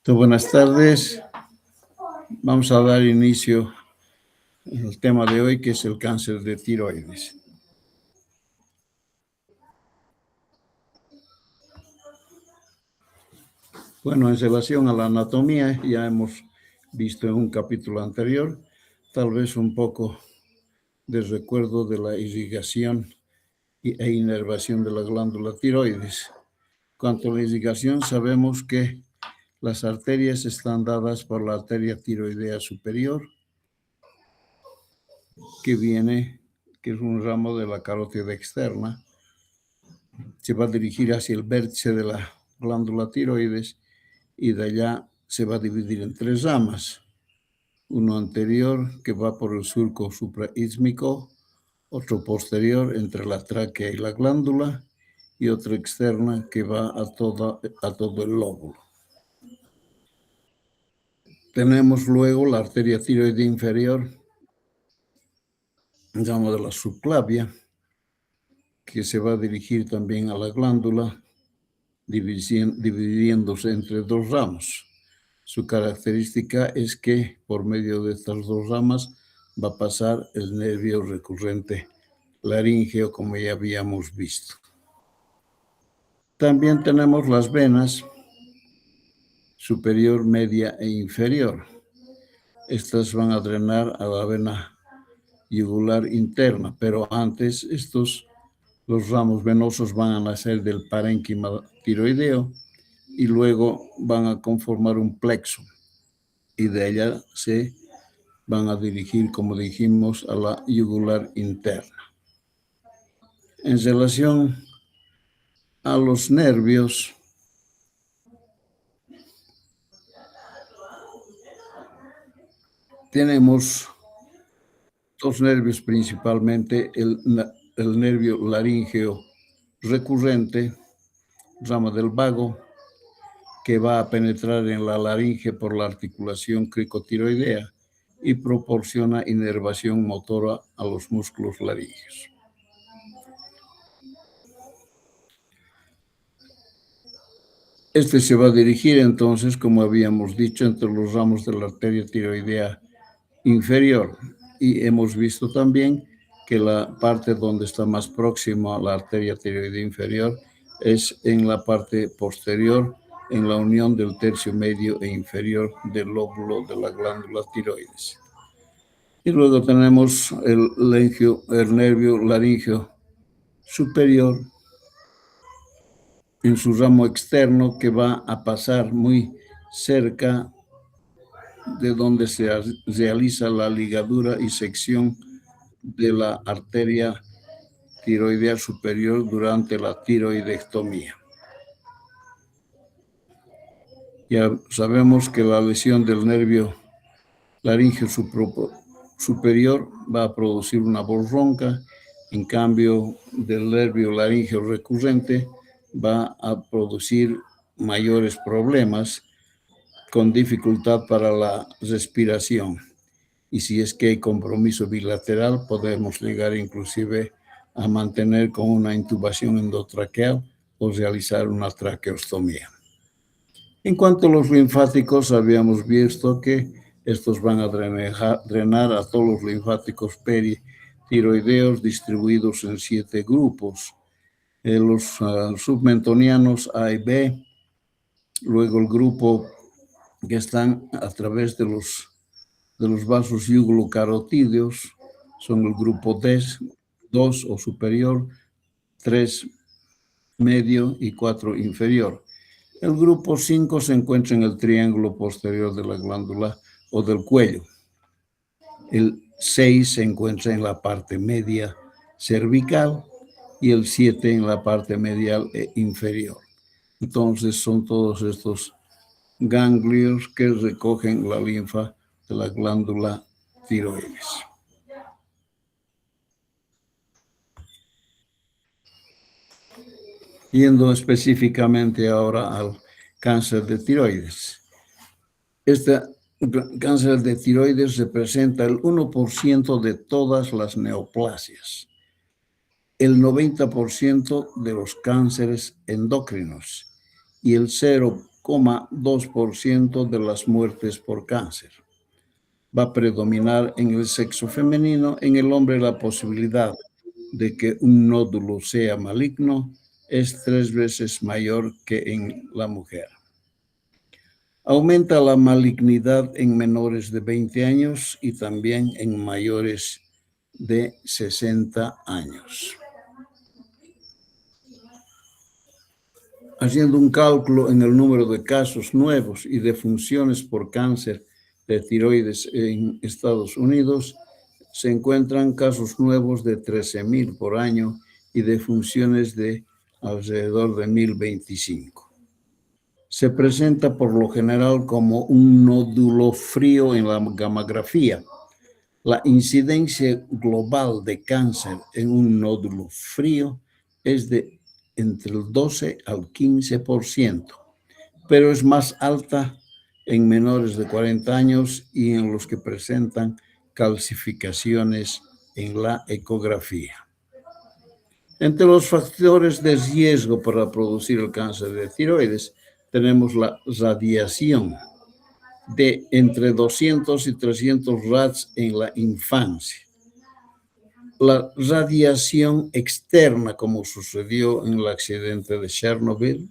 Buenas tardes. Vamos a dar inicio al tema de hoy, que es el cáncer de tiroides. Bueno, en relación a la anatomía, ya hemos visto en un capítulo anterior, tal vez un poco de recuerdo de la irrigación e inervación de la glándula tiroides. Cuanto a la irrigación, sabemos que las arterias están dadas por la arteria tiroidea superior, que es un ramo de la carótida externa. Se va a dirigir hacia el vértice de la glándula tiroides y de allá se va a dividir en tres ramas. Uno anterior que va por el surco supraísmico, otro posterior entre la tráquea y la glándula y otra externa que va a todo el lóbulo. Tenemos luego la arteria tiroide inferior, llamada la subclavia, que se va a dirigir también a la glándula, dividiéndose entre dos ramos. Su característica es que por medio de estas dos ramas va a pasar el nervio recurrente laríngeo, como ya habíamos visto. También tenemos las venas superior, media e inferior. Estas van a drenar a la vena yugular interna, pero antes los ramos venosos van a nacer del parénquima tiroideo y luego van a conformar un plexo y de ella se van a dirigir, como dijimos, a la yugular interna. En relación a los nervios, tenemos dos nervios principalmente, el nervio laríngeo recurrente, rama del vago, que va a penetrar en la laringe por la articulación cricotiroidea y proporciona inervación motora a los músculos laríngeos. Este se va a dirigir entonces, como habíamos dicho, entre los ramos de la arteria tiroidea inferior, y hemos visto también que la parte donde está más próxima a la arteria tiroidea inferior es en la parte posterior, en la unión del tercio medio e inferior del lóbulo de la glándula tiroides. Y luego tenemos el nervio laríngeo superior en su ramo externo, que va a pasar muy cerca de donde se realiza la ligadura y sección de la arteria tiroidea superior durante la tiroidectomía. Ya sabemos que la lesión del nervio laríngeo superior va a producir una voz ronca, en cambio del nervio laríngeo recurrente va a producir mayores problemas con dificultad para la respiración. Y si es que hay compromiso bilateral, podemos llegar inclusive a mantener con una intubación endotraqueal o realizar una traqueostomía. En cuanto a los linfáticos, habíamos visto que estos van a drenar a todos los linfáticos peritiroideos distribuidos en 7 grupos. Los submentonianos A y B, luego el grupo que están a través de los vasos yugulocarotídeos, son el grupo D, 2 o superior, 3 medio y 4 inferior. El grupo 5 se encuentra en el triángulo posterior de la glándula o del cuello. El 6 se encuentra en la parte media cervical y el 7 en la parte medial e inferior. Entonces son todos estos ganglios que recogen la linfa de la glándula tiroides. Yendo específicamente ahora al cáncer de tiroides. Este cáncer de tiroides representa el 1% de todas las neoplasias, el 90% de los cánceres endocrinos y el 0,2% de las muertes por cáncer. Va a predominar en el sexo femenino. En el hombre la posibilidad de que un nódulo sea maligno es 3 veces mayor que en la mujer. Aumenta la malignidad en menores de 20 años y también en mayores de 60 años. Haciendo un cálculo en el número de casos nuevos y de funciones por cáncer de tiroides en Estados Unidos, se encuentran casos nuevos de 13,000 por año y de funciones de alrededor de 1,025. Se presenta por lo general como un nódulo frío en la gamografía. La incidencia global de cáncer en un nódulo frío es de entre el 12 al 15%, pero es más alta en menores de 40 años y en los que presentan calcificaciones en la ecografía. Entre los factores de riesgo para producir el cáncer de tiroides tenemos la radiación de entre 200 y 300 rads en la infancia. La radiación externa, como sucedió en el accidente de Chernobyl,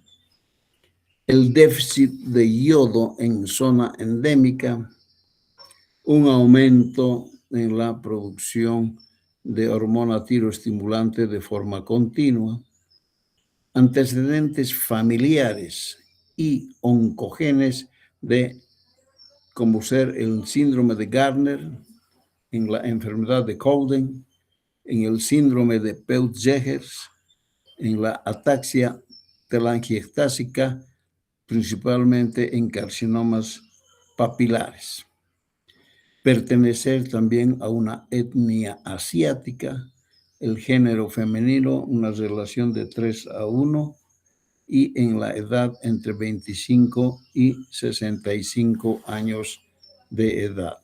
el déficit de yodo en zona endémica, un aumento en la producción de hormona tiroestimulante de forma continua, antecedentes familiares y oncogenes como ser el síndrome de Gardner, en la enfermedad de Cowden, en el síndrome de Peutz-Jeghers, en la ataxia telangiectásica, principalmente en carcinomas papilares. Pertenecer también a una etnia asiática, el género femenino, una relación de 3:1, y en la edad entre 25 y 65 años de edad.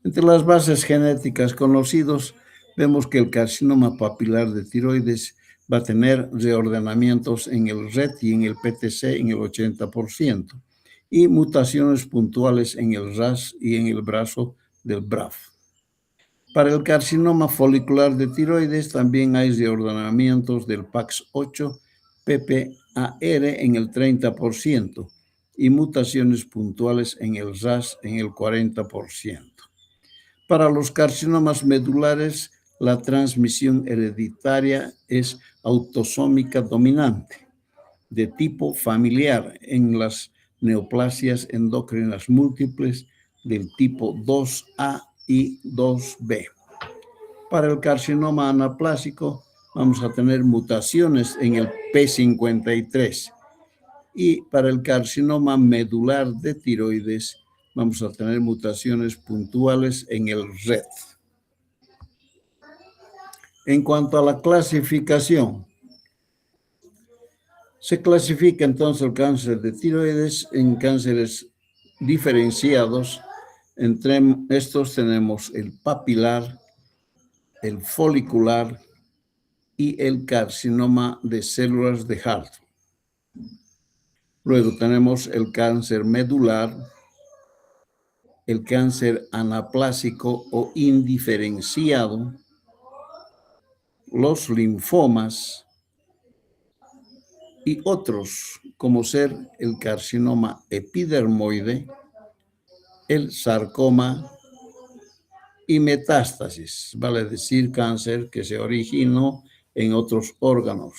Entre las bases genéticas conocidas, vemos que el carcinoma papilar de tiroides va a tener reordenamientos en el RET y en el PTC en el 80%, y mutaciones puntuales en el RAS y en el brazo del BRAF. Para el carcinoma folicular de tiroides también hay reordenamientos del PAX8, PPAR en el 30% y mutaciones puntuales en el RAS en el 40%. Para los carcinomas medulares, la transmisión hereditaria es autosómica dominante, de tipo familiar en las neoplasias endocrinas múltiples del tipo 2A y 2B. Para el carcinoma anaplásico, vamos a tener mutaciones en el P53. Y para el carcinoma medular de tiroides, vamos a tener mutaciones puntuales en el RET. En cuanto a la clasificación, se clasifica entonces el cáncer de tiroides en cánceres diferenciados. Entre estos tenemos el papilar, el folicular y el carcinoma de células de Hart. Luego tenemos el cáncer medular, el cáncer anaplásico o indiferenciado, los linfomas y otros, como ser el carcinoma epidermoide, el sarcoma y metástasis, vale decir cáncer que se originó en otros órganos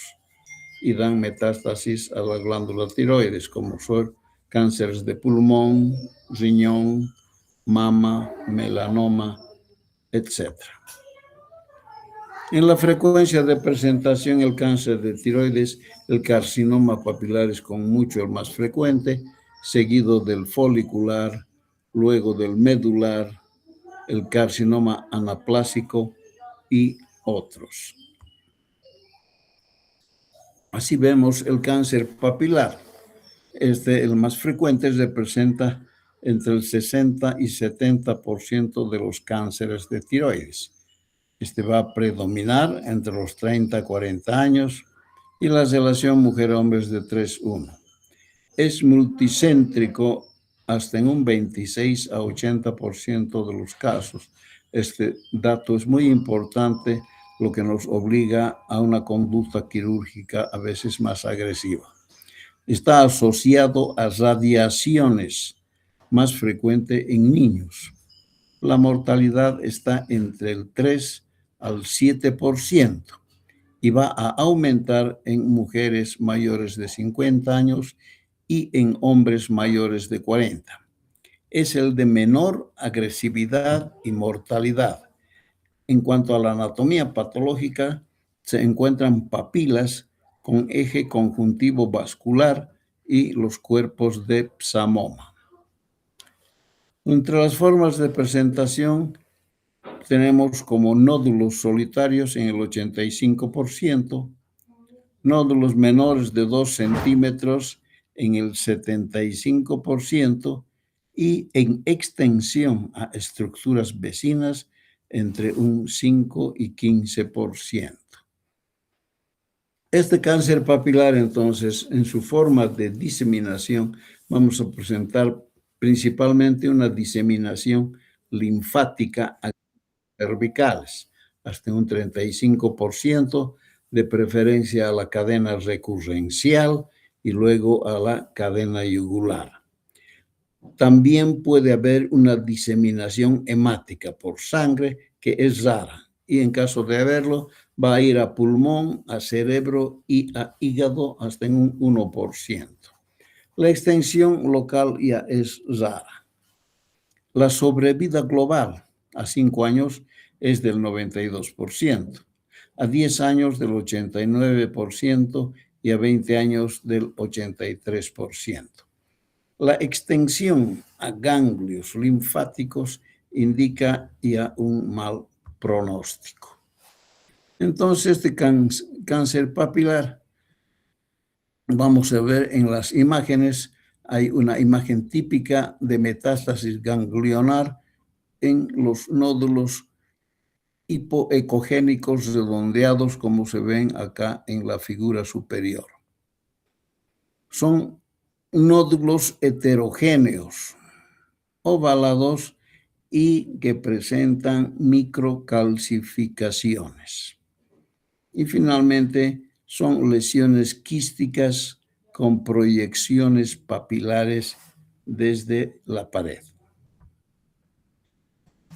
y dan metástasis a la glándula tiroides, como son cánceres de pulmón, riñón, mama, melanoma, etc. En la frecuencia de presentación, el cáncer de tiroides, el carcinoma papilar es con mucho el más frecuente, seguido del folicular, luego del medular, el carcinoma anaplásico y otros. Así vemos el cáncer papilar. El más frecuente, representa entre el 60 y 70% de los cánceres de tiroides. Va a predominar entre los 30 y 40 años y la relación mujer-hombre es de 3:1. Es multicéntrico hasta en un 26 a 80% de los casos. Este dato es muy importante, lo que nos obliga a una conducta quirúrgica a veces más agresiva. Está asociado a radiaciones, más frecuente en niños. La mortalidad está entre el 3 al 7% y va a aumentar en mujeres mayores de 50 años y en hombres mayores de 40. Es el de menor agresividad y mortalidad. En cuanto a la anatomía patológica, se encuentran papilas con eje conjuntivo vascular y los cuerpos de psamoma. Entre las formas de presentación tenemos como nódulos solitarios en el 85%, nódulos menores de 2 centímetros en el 75% y en extensión a estructuras vecinas entre un 5 y 15%. Este cáncer papilar, entonces, en su forma de diseminación, vamos a presentar principalmente una diseminación linfática a cervicales, hasta un 35%, de preferencia a la cadena recurrencial y luego a la cadena yugular. También puede haber una diseminación hemática por sangre que es rara y en caso de haberlo va a ir a pulmón, a cerebro y a hígado hasta en un 1%. La extensión local ya es rara. La sobrevida global a 5 años es del 92%, a 10 años del 89% y a 20 años del 83%. La extensión a ganglios linfáticos indica ya un mal pronóstico. Entonces, este cáncer papilar, vamos a ver en las imágenes, hay una imagen típica de metástasis ganglionar en los nódulos hipoecogénicos redondeados, como se ven acá en la figura superior. Son nódulos heterogéneos, ovalados y que presentan microcalcificaciones. Y finalmente son lesiones quísticas con proyecciones papilares desde la pared.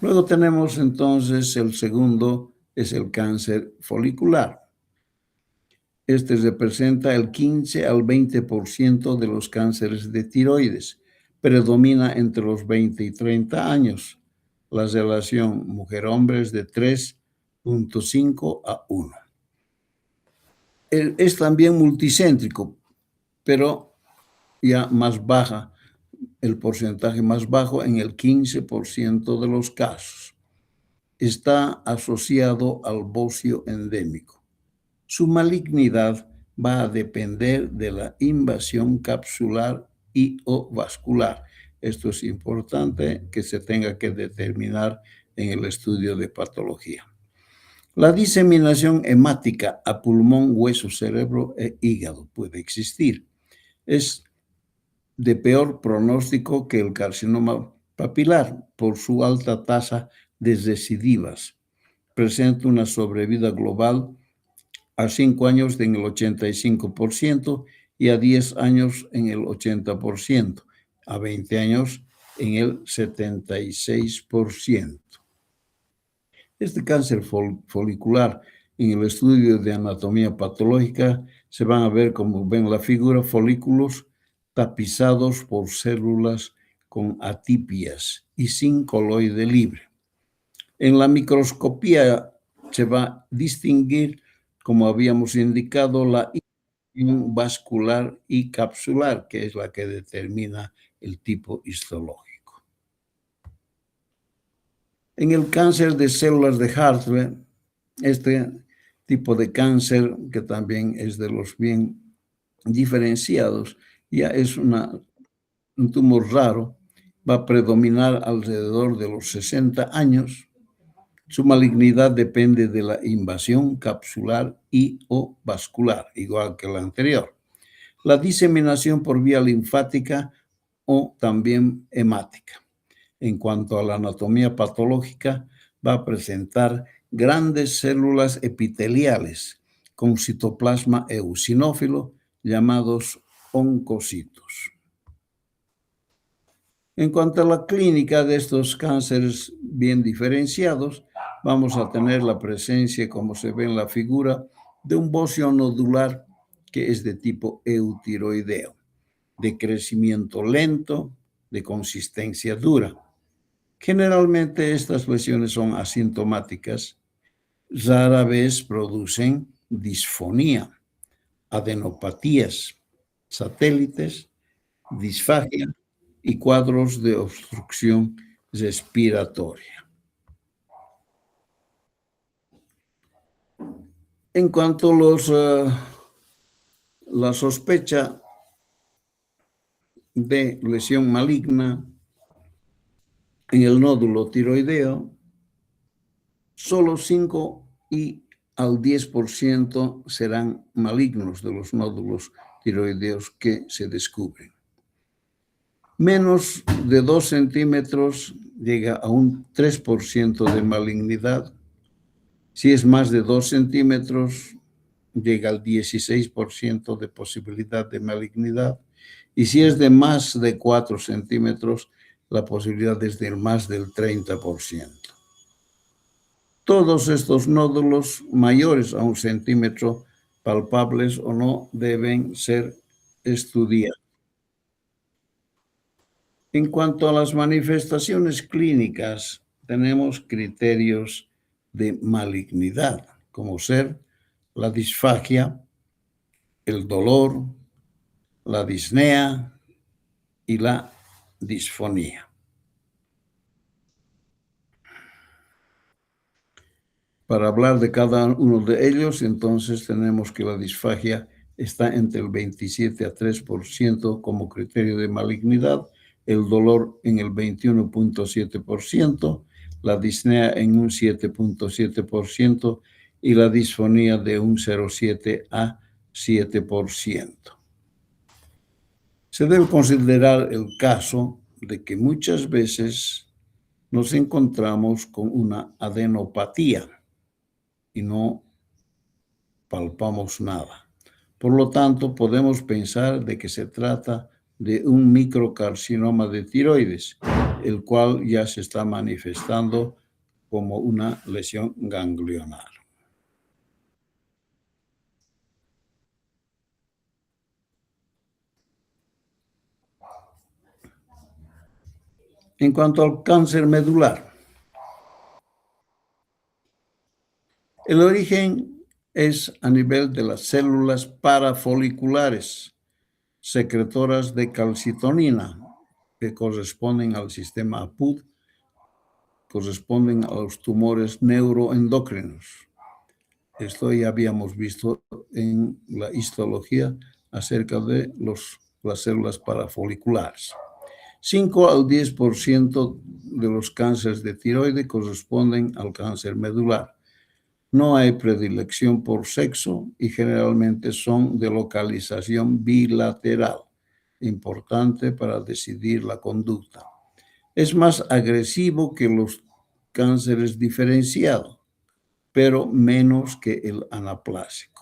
Luego tenemos entonces el segundo, es el cáncer folicular. Este representa el 15 al 20% de los cánceres de tiroides. Predomina entre los 20 y 30 años. La relación mujer-hombre es de 3.5 a 1. Es también multicéntrico, pero ya más baja, el porcentaje más bajo en el 15% de los casos. Está asociado al bocio endémico. Su malignidad va a depender de la invasión capsular y o vascular. Esto es importante que se tenga que determinar en el estudio de patología. La diseminación hemática a pulmón, hueso, cerebro e hígado puede existir. Es de peor pronóstico que el carcinoma papilar por su alta tasa de recidivas. Presenta una sobrevida global a 5 años en el 85% y a 10 años en el 80%, a 20 años en el 76%. Este cáncer folicular, en el estudio de anatomía patológica, se van a ver, como ven la figura, folículos tapizados por células con atipias y sin coloide libre. En la microscopía se va a distinguir, como habíamos indicado, la invasión vascular y capsular, que es la que determina el tipo histológico. En el cáncer de células de Hartle, este tipo de cáncer, que también es de los bien diferenciados, ya es un tumor raro, va a predominar alrededor de los 60 años. Su malignidad depende de la invasión capsular y o vascular, igual que la anterior. La diseminación por vía linfática o también hemática. En cuanto a la anatomía patológica, va a presentar grandes células epiteliales con citoplasma eosinófilo llamados oncocitos. En cuanto a la clínica de estos cánceres bien diferenciados, vamos a tener la presencia, como se ve en la figura, de un bocio nodular que es de tipo eutiroideo, de crecimiento lento, de consistencia dura. Generalmente estas lesiones son asintomáticas, rara vez producen disfonía, adenopatías, satélites, disfagia y cuadros de obstrucción respiratoria. En cuanto a la sospecha de lesión maligna en el nódulo tiroideo, solo 5 al 10% serán malignos de los nódulos tiroideos que se descubren. Menos de 2 centímetros llega a un 3% de malignidad. Si es más de 2 centímetros, llega al 16% de posibilidad de malignidad. Y si es de más de 4 centímetros, la posibilidad es de más del 30%. Todos estos nódulos mayores a 1 centímetro, palpables o no, deben ser estudiados. En cuanto a las manifestaciones clínicas, tenemos criterios de malignidad, como ser la disfagia, el dolor, la disnea y la disfonía. Para hablar de cada uno de ellos, entonces tenemos que la disfagia está entre el 27 a 3% como criterio de malignidad, el dolor en el 21.7%, la disnea en un 7.7% y la disfonía de un 0,7 a 7%. Se debe considerar el caso de que muchas veces nos encontramos con una adenopatía y no palpamos nada. Por lo tanto, podemos pensar de que se trata de un microcarcinoma de tiroides, el cual ya se está manifestando como una lesión ganglionar. En cuanto al cáncer medular, el origen es a nivel de las células parafoliculares, secretoras de calcitonina, que corresponden al sistema APUD, corresponden a los tumores neuroendocrinos. Esto ya habíamos visto en la histología acerca de las células parafoliculares. 5 al 10% de los cánceres de tiroides corresponden al cáncer medular. No hay predilección por sexo y generalmente son de localización bilateral, importante para decidir la conducta. Es más agresivo que los cánceres diferenciados, pero menos que el anaplásico.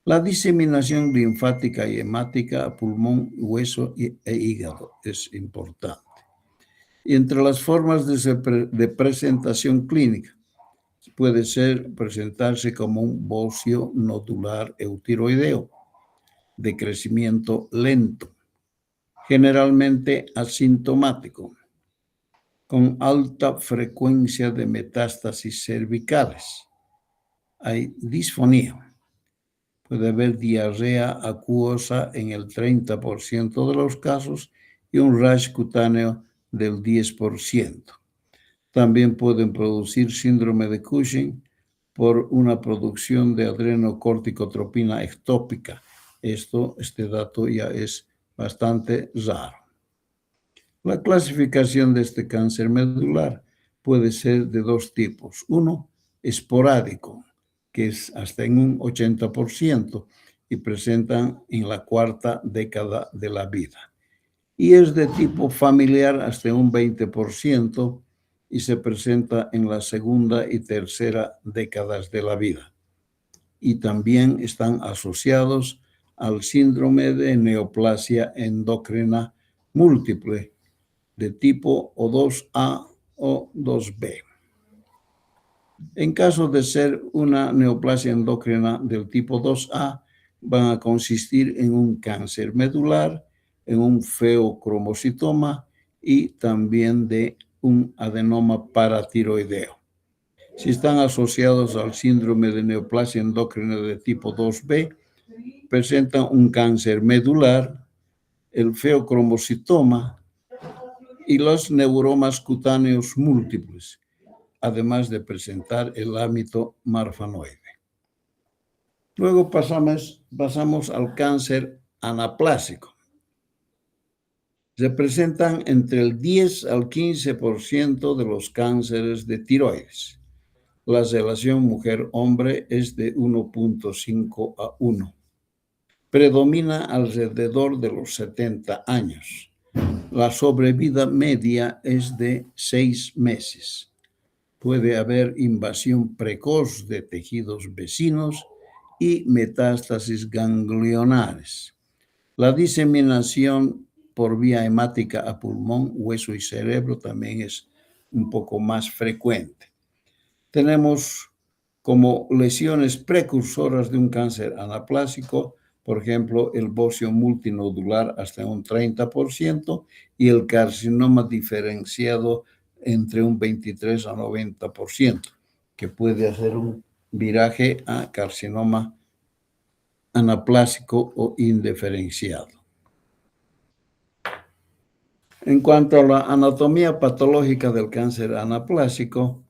La diseminación linfática y hemática a pulmón, hueso e hígado es importante. Y entre las formas de presentación clínica, puede presentarse como un bocio nodular eutiroideo de crecimiento lento, generalmente asintomático, con alta frecuencia de metástasis cervicales. Hay disfonía. Puede haber diarrea acuosa en el 30% de los casos y un rash cutáneo del 10%. También pueden producir síndrome de Cushing por una producción de adrenocorticotropina ectópica. Este dato ya es bastante raro. La clasificación de este cáncer medular puede ser de 2 tipos. Uno, esporádico, que es hasta en un 80%, y presentan en la cuarta década de la vida. Y es de tipo familiar hasta un 20% y se presenta en la segunda y tercera décadas de la vida. Y también están asociados al síndrome de neoplasia endocrina múltiple de tipo O2A o 2B. En caso de ser una neoplasia endocrina del tipo 2A, van a consistir en un cáncer medular, en un feocromocitoma y también de un adenoma paratiroideo. Si están asociados al síndrome de neoplasia endocrina de tipo 2B, presentan un cáncer medular, el feocromocitoma y los neuromas cutáneos múltiples, además de presentar el ámito marfanoide. Luego pasamos al cáncer anaplásico. Se presentan entre el 10 al 15% de los cánceres de tiroides. La relación mujer-hombre es de 1.5 a 1. Predomina alrededor de los 70 años. La sobrevida media es de 6 meses. Puede haber invasión precoz de tejidos vecinos y metástasis ganglionares. La diseminación por vía hemática a pulmón, hueso y cerebro también es un poco más frecuente. Tenemos como lesiones precursoras de un cáncer anaplásico, por ejemplo, el bocio multinodular hasta un 30% y el carcinoma diferenciado entre un 23 a 90%, que puede hacer un viraje a carcinoma anaplásico o indiferenciado. En cuanto a la anatomía patológica del cáncer anaplásico,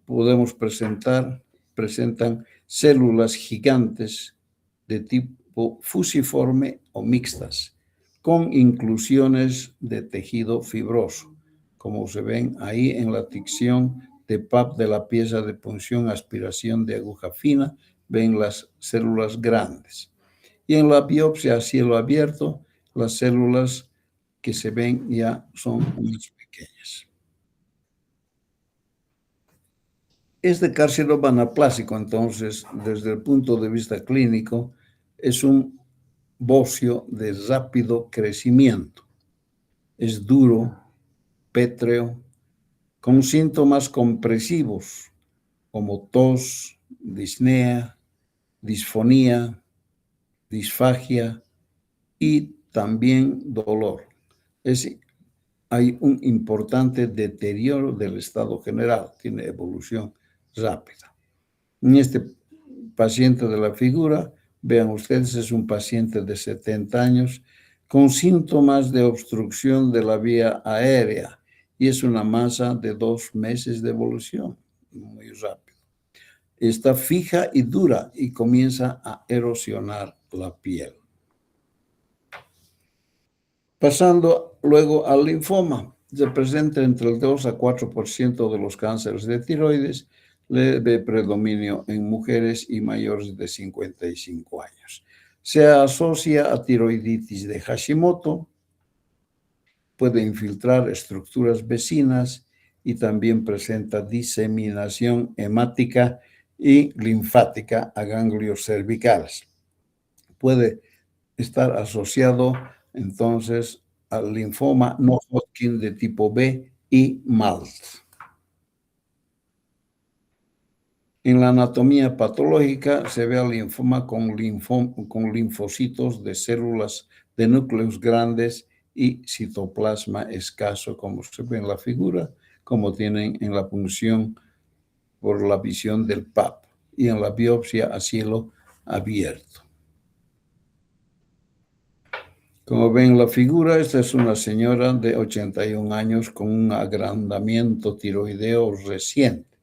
podemos presentan células gigantes de tipo fusiforme o mixtas, con inclusiones de tejido fibroso, como se ven ahí en la tinción de PAP de la pieza de punción aspiración de aguja fina, ven las células grandes. Y en la biopsia a cielo abierto, las células que se ven ya son más pequeñas. Este carcinoma anaplásico, entonces, desde el punto de vista clínico, es un bocio de rápido crecimiento. Es duro, pétreo, con síntomas compresivos como tos, disnea, disfonía, disfagia y también dolor. Hay un importante deterioro del estado general, tiene evolución rápida. En este paciente de la figura, vean ustedes, es un paciente de 70 años con síntomas de obstrucción de la vía aérea y es una masa de 2 meses de evolución, muy rápido. Está fija y dura y comienza a erosionar la piel. Pasando luego al linfoma, se presenta entre el 2 a 4% de los cánceres de tiroides, leve predominio en mujeres y mayores de 55 años. Se asocia a tiroiditis de Hashimoto, puede infiltrar estructuras vecinas y también presenta diseminación hemática y linfática a ganglios cervicales. Puede estar asociado entonces al linfoma no Hodgkin de tipo B y MALT. En la anatomía patológica se ve al linfoma con linfocitos de células de núcleos grandes y citoplasma escaso, como se ve en la figura, como tienen en la punción por la visión del PAP y en la biopsia a cielo abierto. Como ven la figura, esta es una señora de 81 años con un agrandamiento tiroideo reciente.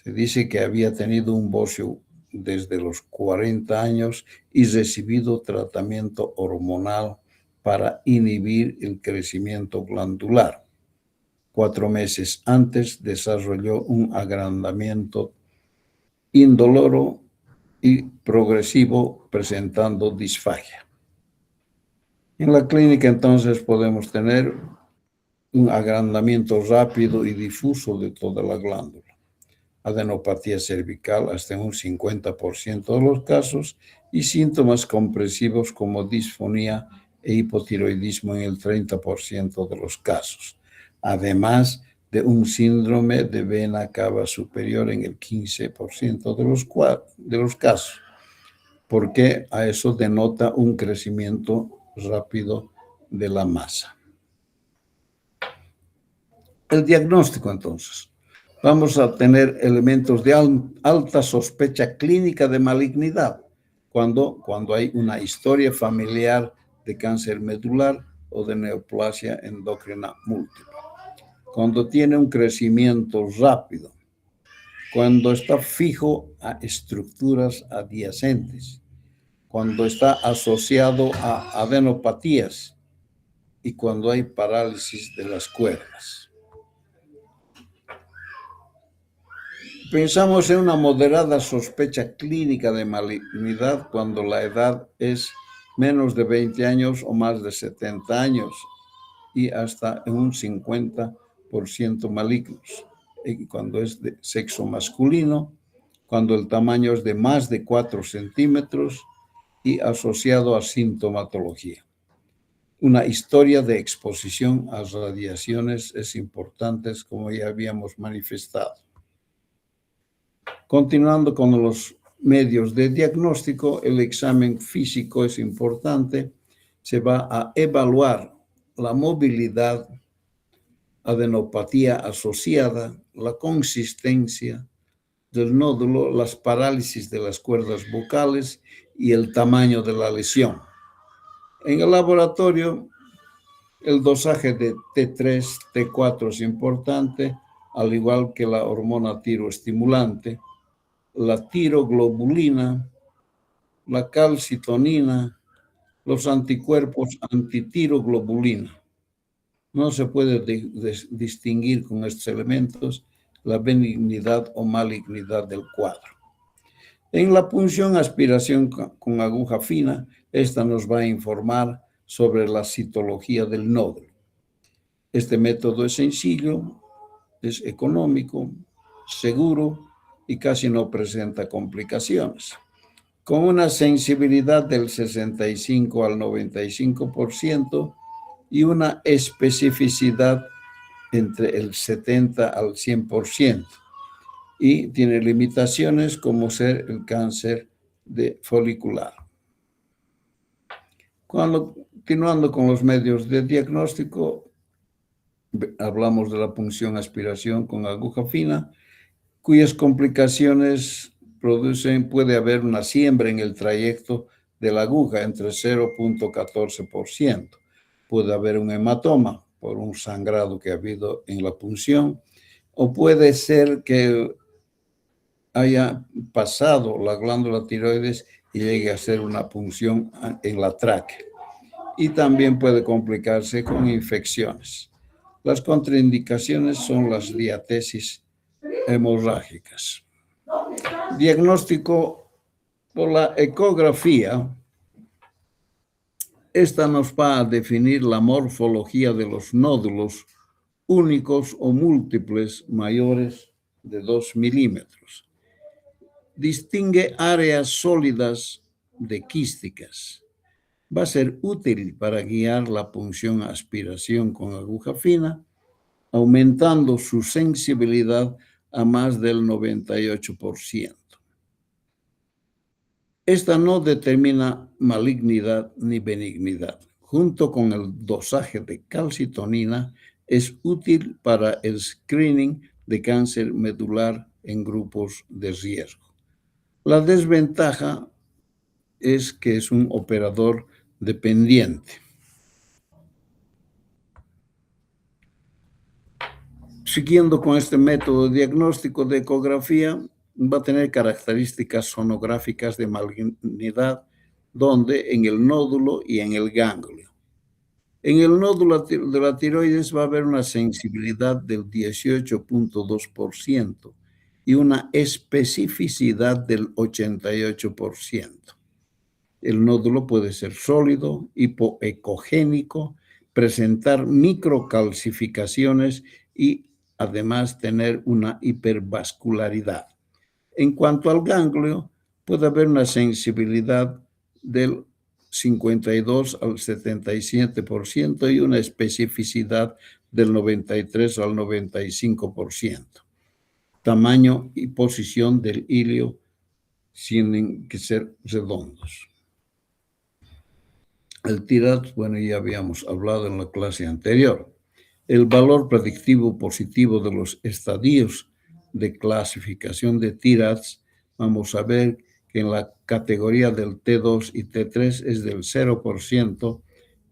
Se dice que había tenido un bocio desde los 40 años y recibido tratamiento hormonal para inhibir el crecimiento glandular. 4 meses antes desarrolló un agrandamiento indoloro y progresivo presentando disfagia. En la clínica entonces podemos tener un agrandamiento rápido y difuso de toda la glándula, adenopatía cervical hasta en un 50% de los casos y síntomas compresivos como disfonía e hipotiroidismo en el 30% de los casos, además de un síndrome de vena cava superior en el 15% de los casos, porque a eso denota un crecimiento rápido de la masa. El diagnóstico, entonces. Vamos a tener elementos de alta sospecha clínica de malignidad cuando hay una historia familiar de cáncer medular o de neoplasia endocrina múltiple. Cuando tiene un crecimiento rápido, cuando está fijo a estructuras adyacentes, cuando está asociado a adenopatías y cuando hay parálisis de las cuerdas. Pensamos en una moderada sospecha clínica de malignidad cuando la edad es menos de 20 años o más de 70 años y hasta en un 50% malignos. Y cuando es de sexo masculino, cuando el tamaño es de más de 4 centímetros y asociado a sintomatología. Una historia de exposición a radiaciones es importante, como ya habíamos manifestado. Continuando con los medios de diagnóstico, el examen físico es importante. Se va a evaluar la movilidad, adenopatía asociada, la consistencia del nódulo, las parálisis de las cuerdas vocales y el tamaño de la lesión. En el laboratorio, el dosaje de T3, T4 es importante, al igual que la hormona tiroestimulante, la tiroglobulina, la calcitonina, los anticuerpos antitiroglobulina. No se puede distinguir con estos elementos la benignidad o malignidad del cuadro. En la punción aspiración con aguja fina, esta nos va a informar sobre la citología del nódulo. Este método es sencillo, es económico, seguro y casi no presenta complicaciones. Con una sensibilidad del 65 al 95% y una especificidad entre el 70 al 100%. Y tiene limitaciones como ser el cáncer de folicular. Continuando con los medios de diagnóstico, hablamos de la punción aspiración con aguja fina, cuyas complicaciones puede haber una siembra en el trayecto de la aguja entre 0.14%. Puede haber un hematoma por un sangrado que ha habido en la punción, o puede ser que haya pasado la glándula tiroides y llegue a ser una punción en la tráquea. Y también puede complicarse con infecciones. Las contraindicaciones son las diatesis hemorrágicas. Diagnóstico por la ecografía. Esta nos va a definir la morfología de los nódulos únicos o múltiples mayores de 2 milímetros. Distingue áreas sólidas de quísticas. Va a ser útil para guiar la punción aspiración con aguja fina, aumentando su sensibilidad a más del 98%. Esta no determina malignidad ni benignidad. Junto con el dosaje de calcitonina, es útil para el screening de cáncer medular en grupos de riesgo. La desventaja es que es un operador dependiente. Siguiendo con este método diagnóstico de ecografía, va a tener características sonográficas de malignidad, donde en el nódulo y en el ganglio. En el nódulo de la tiroides va a haber una sensibilidad del 18.2% y una especificidad del 88%. El nódulo puede ser sólido, hipoecogénico, presentar microcalcificaciones y además tener una hipervascularidad. En cuanto al ganglio, puede haber una sensibilidad del 52 al 77% y una especificidad del 93 al 95%. Tamaño y posición del hilio tienen que ser redondos. El TIRADS, bueno, ya habíamos hablado en la clase anterior. El valor predictivo positivo de los estadios de clasificación de TIRADS, vamos a ver que en la categoría del T2 y T3 es del 0%,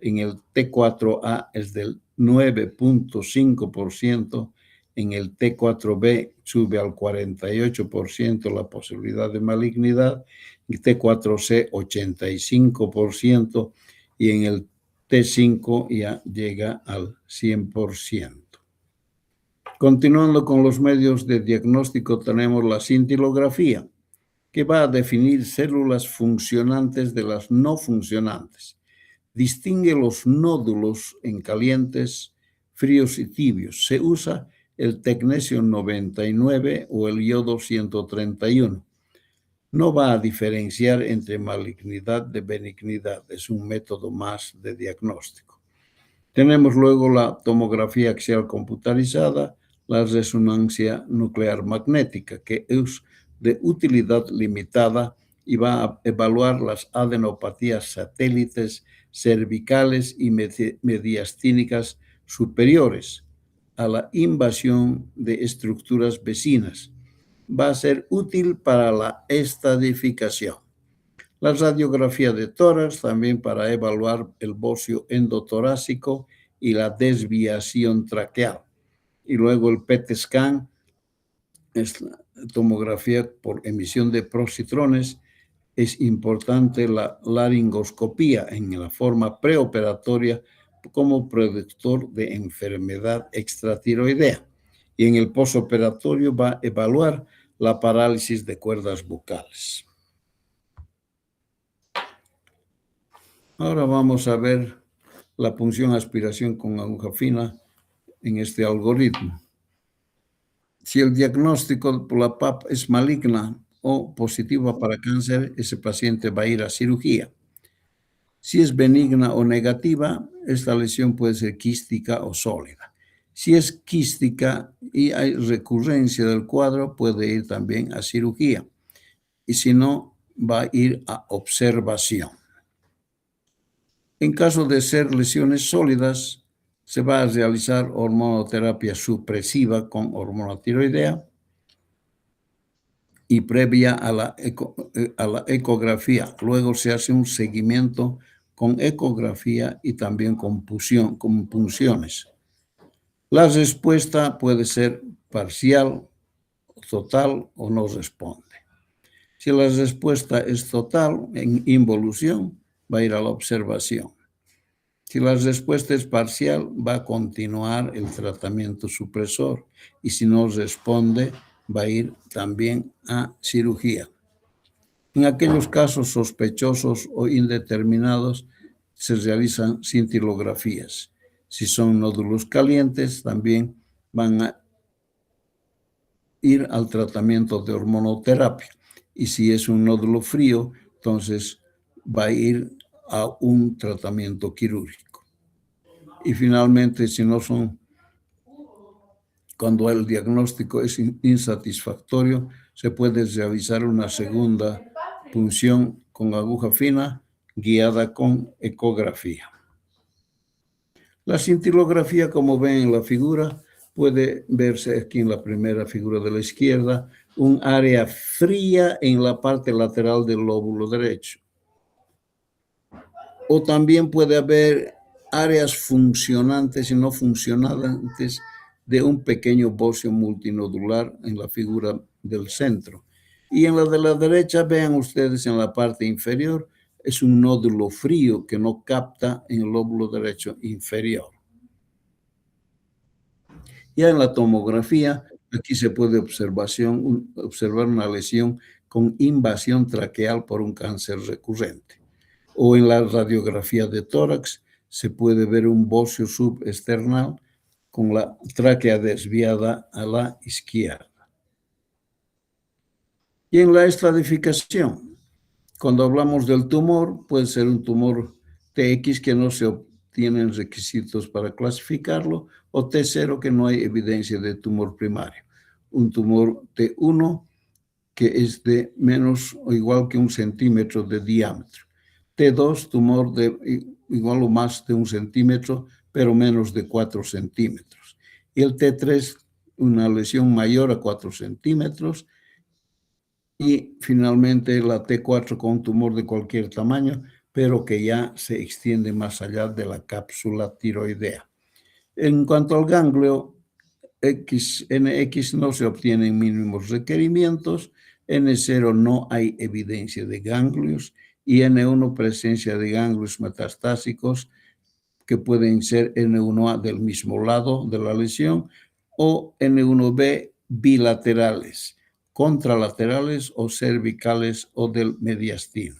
en el T4A es del 9.5%, en el T4B sube al 48% la posibilidad de malignidad, en T4C 85%, y en el T5 ya llega al 100%. Continuando con los medios de diagnóstico, tenemos la cintilografía, que va a definir células funcionantes de las no funcionantes. Distingue los nódulos en calientes, fríos y tibios. Se usa el tecnesio 99 o el yodo 131. No va a diferenciar entre malignidad de benignidad, es un método más de diagnóstico. Tenemos luego la tomografía axial computarizada, la resonancia nuclear magnética, que es de utilidad limitada y va a evaluar las adenopatías satélites, cervicales y mediastínicas superiores a la invasión de estructuras vecinas. Va a ser útil para la estadificación. La radiografía de tórax también para evaluar el bocio endotorácico y la desviación traqueal. Y luego el PET scan es la tomografía por emisión de positrones. Es importante la laringoscopía en la forma preoperatoria como predictor de enfermedad extratiroidea. Y en el postoperatorio va a evaluar la parálisis de cuerdas vocales. Ahora vamos a ver la punción aspiración con aguja fina en este algoritmo. Si el diagnóstico por la PAP es maligna o positiva para cáncer, ese paciente va a ir a cirugía. Si es benigna o negativa, esta lesión puede ser quística o sólida. Si es quística y hay recurrencia del cuadro, puede ir también a cirugía. Y si no, va a ir a observación. En caso de ser lesiones sólidas, se va a realizar hormonoterapia supresiva con hormona tiroidea y previa a la ecografía. Luego se hace un seguimiento con ecografía y también con punciones. La respuesta puede ser parcial, total o no responde. Si la respuesta es total, en involución, va a ir a la observación. Si la respuesta es parcial, va a continuar el tratamiento supresor y si no responde, va a ir también a cirugía. En aquellos casos sospechosos o indeterminados, se realizan cintilografías. Si son nódulos calientes, también van a ir al tratamiento de hormonoterapia. Y si es un nódulo frío, entonces va a ir a un tratamiento quirúrgico. Y finalmente, si no son, cuando el diagnóstico es insatisfactorio, se puede realizar una segunda punción con aguja fina guiada con ecografía. La cintilografía, como ven en la figura, puede verse aquí en la primera figura de la izquierda, un área fría en la parte lateral del lóbulo derecho. O también puede haber áreas funcionantes y no funcionantes de un pequeño bocio multinodular en la figura del centro. Y en la de la derecha, vean ustedes en la parte inferior, es un nódulo frío que no capta en el lóbulo derecho inferior. Ya en la tomografía Aquí se puede observar una lesión con invasión traqueal por un cáncer recurrente. O en la radiografía de tórax se puede ver un bocio subesternal con la tráquea desviada a la izquierda. Y en la estratificación, cuando hablamos del tumor, puede ser un tumor TX que no se obtienen requisitos para clasificarlo, o T0 que no hay evidencia de tumor primario. Un tumor T1 que es de menos o igual que 1 centímetro de diámetro. T2, tumor de igual o más de 1 centímetro, pero menos de 4 centímetros. Y el T3, una lesión mayor a 4 centímetros. Y finalmente la T4 con un tumor de cualquier tamaño, pero que ya se extiende más allá de la cápsula tiroidea. En cuanto al ganglio, NX no se obtienen mínimos requerimientos, N0 no hay evidencia de ganglios y N1 presencia de ganglios metastásicos que pueden ser N1A del mismo lado de la lesión o N1B bilaterales, contralaterales o cervicales o del mediastino.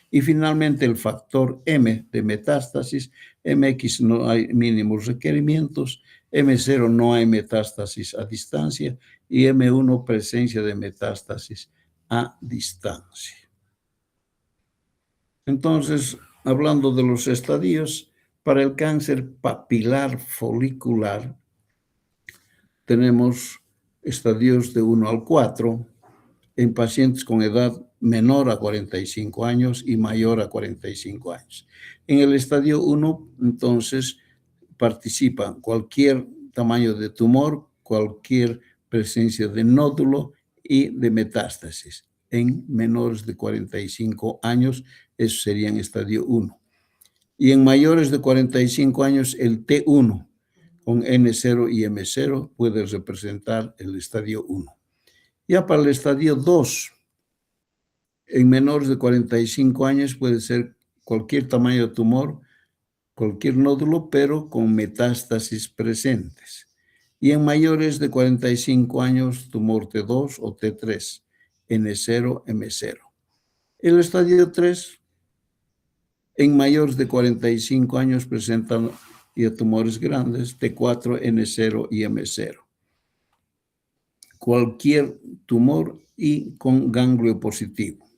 Y finalmente el factor M de metástasis, MX no hay mínimos requerimientos, M0 no hay metástasis a distancia y M1 presencia de metástasis a distancia. Entonces, hablando de los estadios, para el cáncer papilar folicular tenemos estadios de 1 al 4 en pacientes con edad menor a 45 años y mayor a 45 años. En el estadio 1, entonces, participa cualquier tamaño de tumor, cualquier presencia de nódulo y de metástasis. En menores de 45 años, eso sería en estadio 1. Y en mayores de 45 años, el T1 con N0 y M0 puede representar el estadio 1. Ya para el estadio 2, en menores de 45 años puede ser cualquier tamaño de tumor, cualquier nódulo, pero con metástasis presentes. Y en mayores de 45 años, tumor T2 o T3, N0, M0. El estadio 3, en mayores de 45 años presentan tumores grandes, T4, N0 y M0. Cualquier tumor y con ganglio positivo.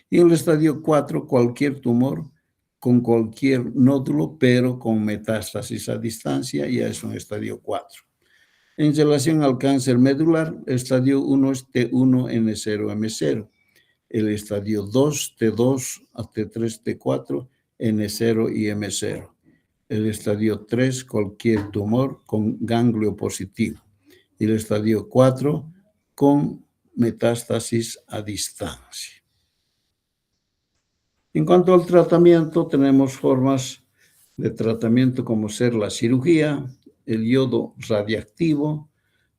Y en el estadio 4, cualquier tumor con cualquier nódulo, pero con metástasis a distancia, ya es un estadio 4. En relación al cáncer medular, el estadio 1 es T1, N0, M0. El estadio 2, T2 a T3, T4, N0 y M0. El estadio 3, cualquier tumor con ganglio positivo. Y el estadio 4, con metástasis a distancia. En cuanto al tratamiento, tenemos formas de tratamiento como ser la cirugía, el yodo radiactivo,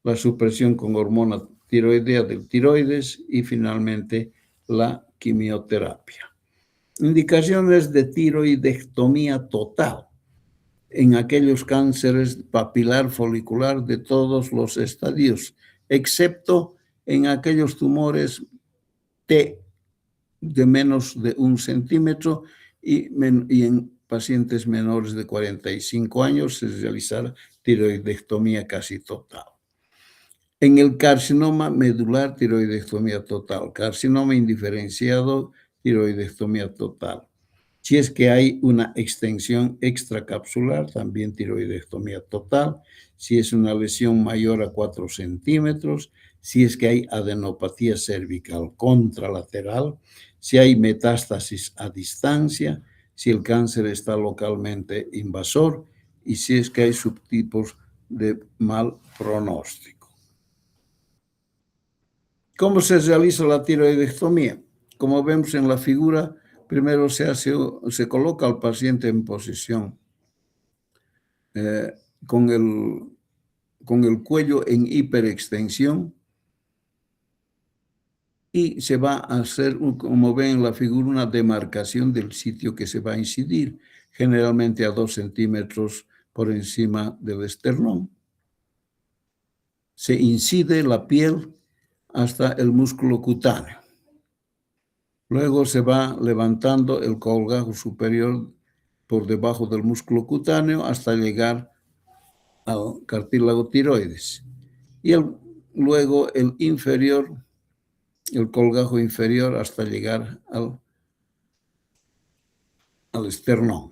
la supresión con hormona tiroidea del tiroides y finalmente la quimioterapia. Indicaciones de tiroidectomía total en aquellos cánceres papilar folicular de todos los estadios, excepto en aquellos tumores T de menos de 1 centímetro y en pacientes menores de 45 años se realizará tiroidectomía casi total. En el carcinoma medular, tiroidectomía total. Carcinoma indiferenciado, tiroidectomía total. Si es que hay una extensión extracapsular, también tiroidectomía total. Si es una lesión mayor a 4 centímetros, si es que hay adenopatía cervical contralateral, si hay metástasis a distancia, si el cáncer está localmente invasor y si es que hay subtipos de mal pronóstico. ¿Cómo se realiza la tiroidectomía? Como vemos en la figura, primero se coloca al paciente en posición con el cuello en hiperextensión y se va a hacer, como ven en la figura, una demarcación del sitio que se va a incidir, generalmente a 2 centímetros por encima del esternón. se incide la piel hasta el músculo cutáneo. Luego se va levantando el colgajo superior por debajo del músculo cutáneo hasta llegar al cartílago tiroides. Y luego el inferior, el colgajo inferior hasta llegar al esternón.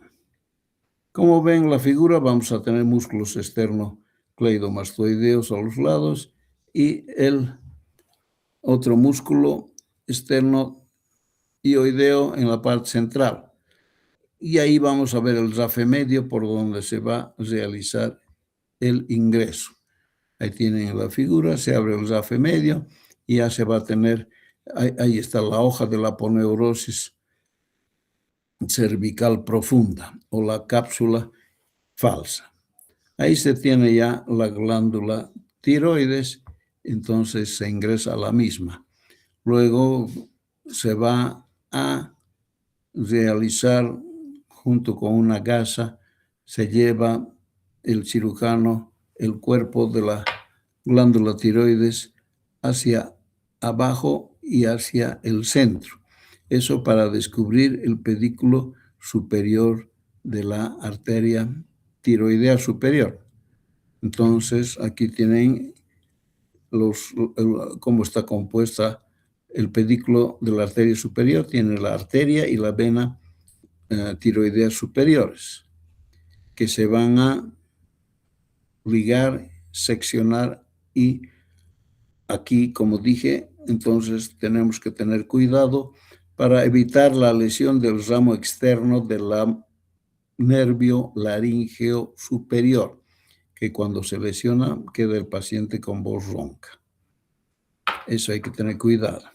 Como ven en la figura, vamos a tener músculos externocleidomastoideos a los lados y el otro músculo externo-ioideo en la parte central. Y ahí vamos a ver el rafe medio por donde se va a realizar el ingreso. Ahí tienen la figura, se abre el rafe medio y ya se va a tener, ahí está la hoja de la aponeurosis cervical profunda o la cápsula falsa. Ahí se tiene ya la glándula tiroides, entonces se ingresa a la misma. Luego se va a realizar junto con una gasa, se lleva el cirujano el cuerpo de la glándula tiroides hacia abajo y hacia el centro. Eso para descubrir el pedículo superior de la arteria tiroidea superior. Entonces, aquí tienen cómo está compuesta el pedículo de la arteria superior. Tiene la arteria y la vena tiroideas superiores, que se van a ligar, seccionar y aquí, como dije, entonces tenemos que tener cuidado para evitar la lesión del ramo externo del nervio laríngeo superior, que cuando se lesiona queda el paciente con voz ronca. Eso hay que tener cuidado.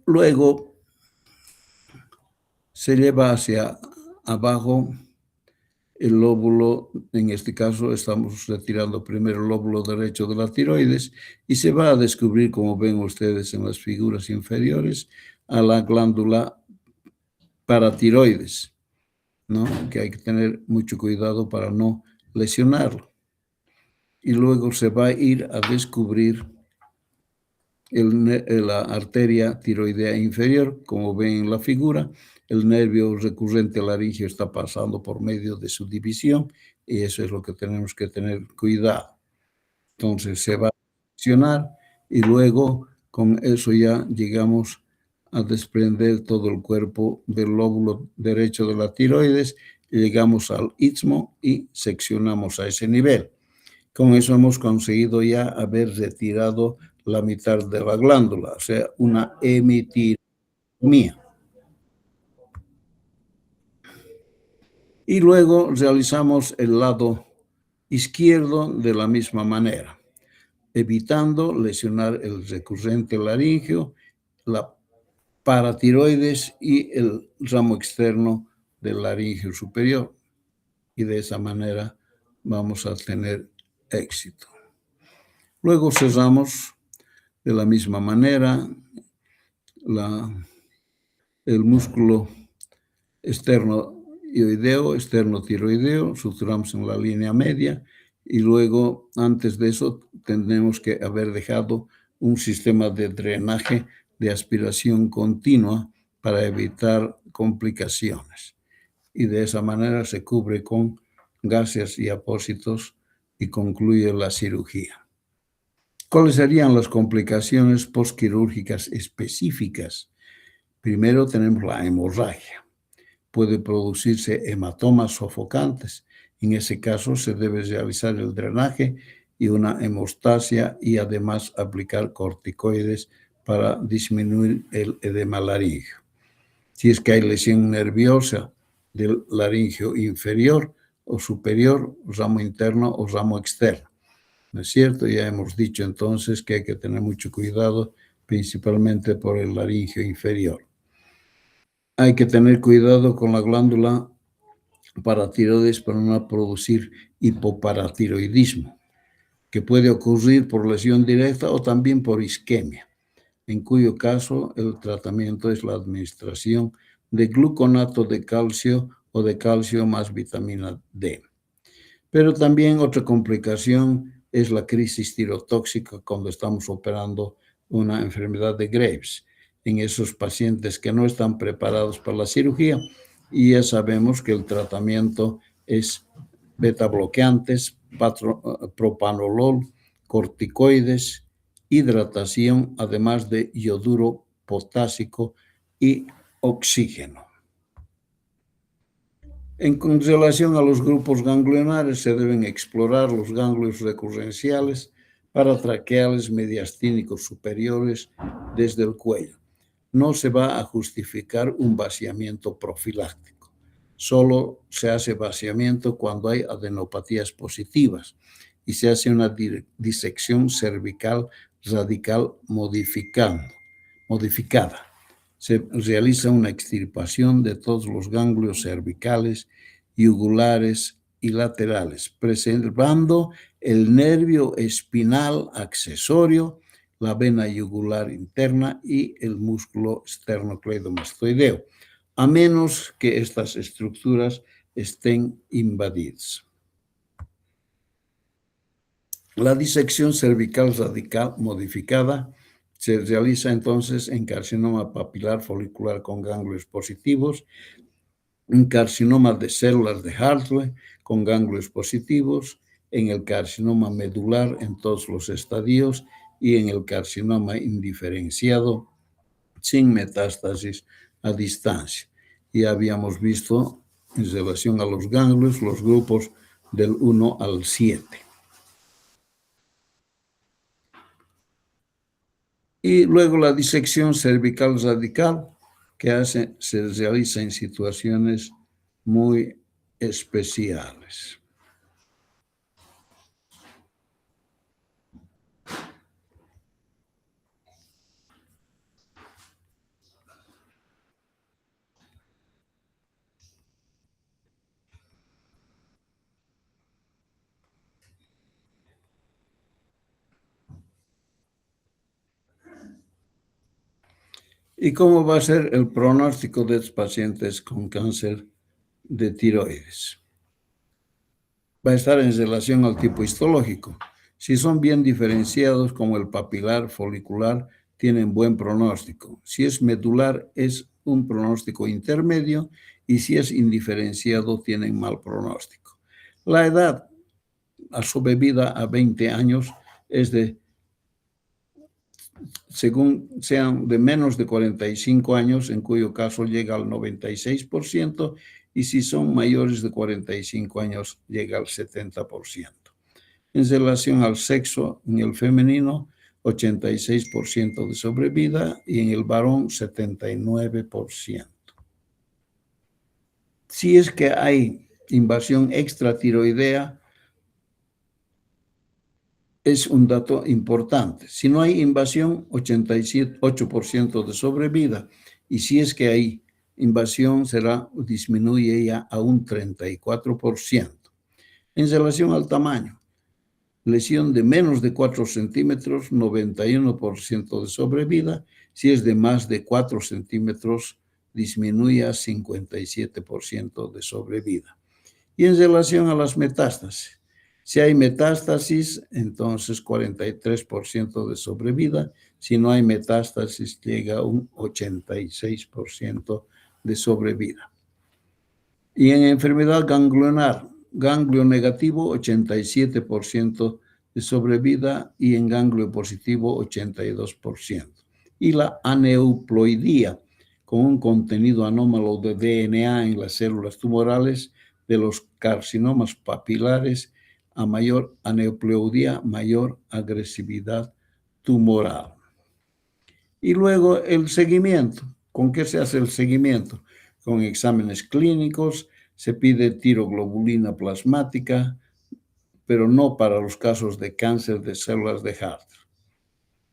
Luego se lleva hacia abajo el lóbulo, en este caso estamos retirando primero el lóbulo derecho de la tiroides y se va a descubrir, como ven ustedes en las figuras inferiores, a la glándula paratiroides, ¿no? Que hay que tener mucho cuidado para no lesionarlo. Y luego se va a ir a descubrir la arteria tiroidea inferior, como ven en la figura. El nervio recurrente laríngeo está pasando por medio de su división y eso es lo que tenemos que tener cuidado. Entonces se va a seccionar y luego con eso ya llegamos a desprender todo el cuerpo del lóbulo derecho de la tiroides, llegamos al istmo y seccionamos a ese nivel. Con eso hemos conseguido ya haber retirado la mitad de la glándula, o sea, una hemitirotomía. Y luego realizamos el lado izquierdo de la misma manera, evitando lesionar el recurrente laríngeo, la paratiroides y el ramo externo del laríngeo superior. Y de esa manera vamos a tener éxito. Luego cerramos de la misma manera el músculo externo-tiroideo, suturamos en la línea media y luego antes de eso tenemos que haber dejado un sistema de drenaje de aspiración continua para evitar complicaciones. Y de esa manera se cubre con gases y apósitos y concluye la cirugía. ¿Cuáles serían las complicaciones postquirúrgicas específicas? Primero tenemos la hemorragia. Puede producirse hematomas sofocantes. En ese caso se debe realizar el drenaje y una hemostasia y además aplicar corticoides para disminuir el edema laríngeo. Si es que hay lesión nerviosa del laringio inferior o superior, ramo interno o ramo externo. ¿No es cierto? Ya hemos dicho entonces que hay que tener mucho cuidado, principalmente por el laringio inferior. Hay que tener cuidado con la glándula paratiroides para no producir hipoparatiroidismo, que puede ocurrir por lesión directa o también por isquemia, en cuyo caso el tratamiento es la administración de gluconato de calcio o de calcio más vitamina D. Pero también otra complicación es la crisis tirotóxica cuando estamos operando una enfermedad de Graves en esos pacientes que no están preparados para la cirugía, y ya sabemos que el tratamiento es beta bloqueantes, propanolol, corticoides, hidratación, además de yoduro potásico y oxígeno. En relación a los grupos ganglionares, se deben explorar los ganglios recurrenciales paratraqueales mediastínicos superiores desde el cuello. No se va a justificar un vaciamiento profiláctico. Solo se hace vaciamiento cuando hay adenopatías positivas y se hace una disección cervical radical modificada. Se realiza una extirpación de todos los ganglios cervicales, yugulares y laterales, preservando el nervio espinal accesorio, la vena yugular interna y el músculo esternocleidomastoideo, a menos que estas estructuras estén invadidas. La disección cervical radical modificada se realiza entonces en carcinoma papilar folicular con ganglios positivos, en carcinoma de células de Hartle con ganglios positivos, en el carcinoma medular en todos los estadios y en el carcinoma indiferenciado sin metástasis a distancia. Y habíamos visto en relación a los ganglios los grupos del 1 al 7. Y luego la disección cervical radical, que se realiza en situaciones muy especiales. ¿Y cómo va a ser el pronóstico de los pacientes con cáncer de tiroides? Va a estar en relación al tipo histológico. Si son bien diferenciados, como el papilar, folicular, tienen buen pronóstico. Si es medular, es un pronóstico intermedio, y si es indiferenciado, tienen mal pronóstico. La edad a sobrevida a 20 años es según sean de menos de 45 años, en cuyo caso llega al 96%, y si son mayores de 45 años, llega al 70%. En relación al sexo, en el femenino, 86% de sobrevida y en el varón, 79%. Si es que hay invasión extratiroidea, es un dato importante. Si no hay invasión, 88% de sobrevida. Y si es que hay invasión, disminuye ya a un 34%. En relación al tamaño, lesión de menos de 4 centímetros, 91% de sobrevida. Si es de más de 4 centímetros, disminuye a 57% de sobrevida. Y en relación a las metástasis, si hay metástasis, entonces 43% de sobrevida. Si no hay metástasis, llega a un 86% de sobrevida. Y en enfermedad ganglionar, ganglio negativo, 87% de sobrevida, y en ganglio positivo, 82%. Y la aneuploidía, con un contenido anómalo de DNA en las células tumorales de los carcinomas papilares, a mayor aneuploidía, mayor agresividad tumoral. Y luego el seguimiento. ¿Con qué se hace el seguimiento? Con exámenes clínicos, se pide tiroglobulina plasmática, pero no para los casos de cáncer de células de Hart.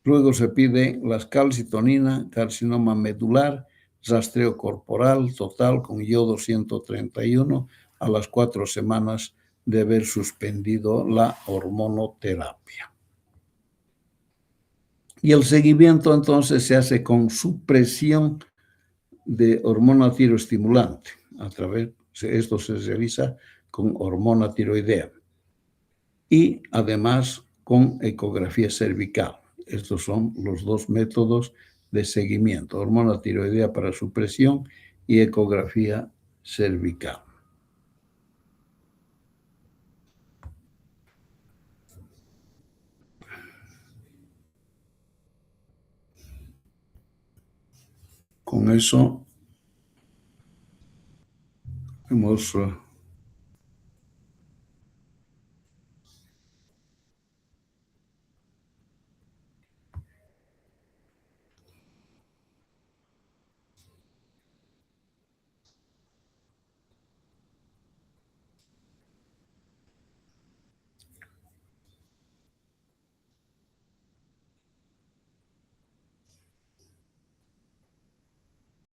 Luego se pide la calcitonina, carcinoma medular, rastreo corporal total con yodo 131 a las 4 semanas de haber suspendido la hormonoterapia. Y el seguimiento entonces se hace con supresión de hormona tiroestimulante. Esto se realiza con hormona tiroidea. Y además con ecografía cervical. Estos son los dos métodos de seguimiento: hormona tiroidea para supresión y ecografía cervical. Con eso hemos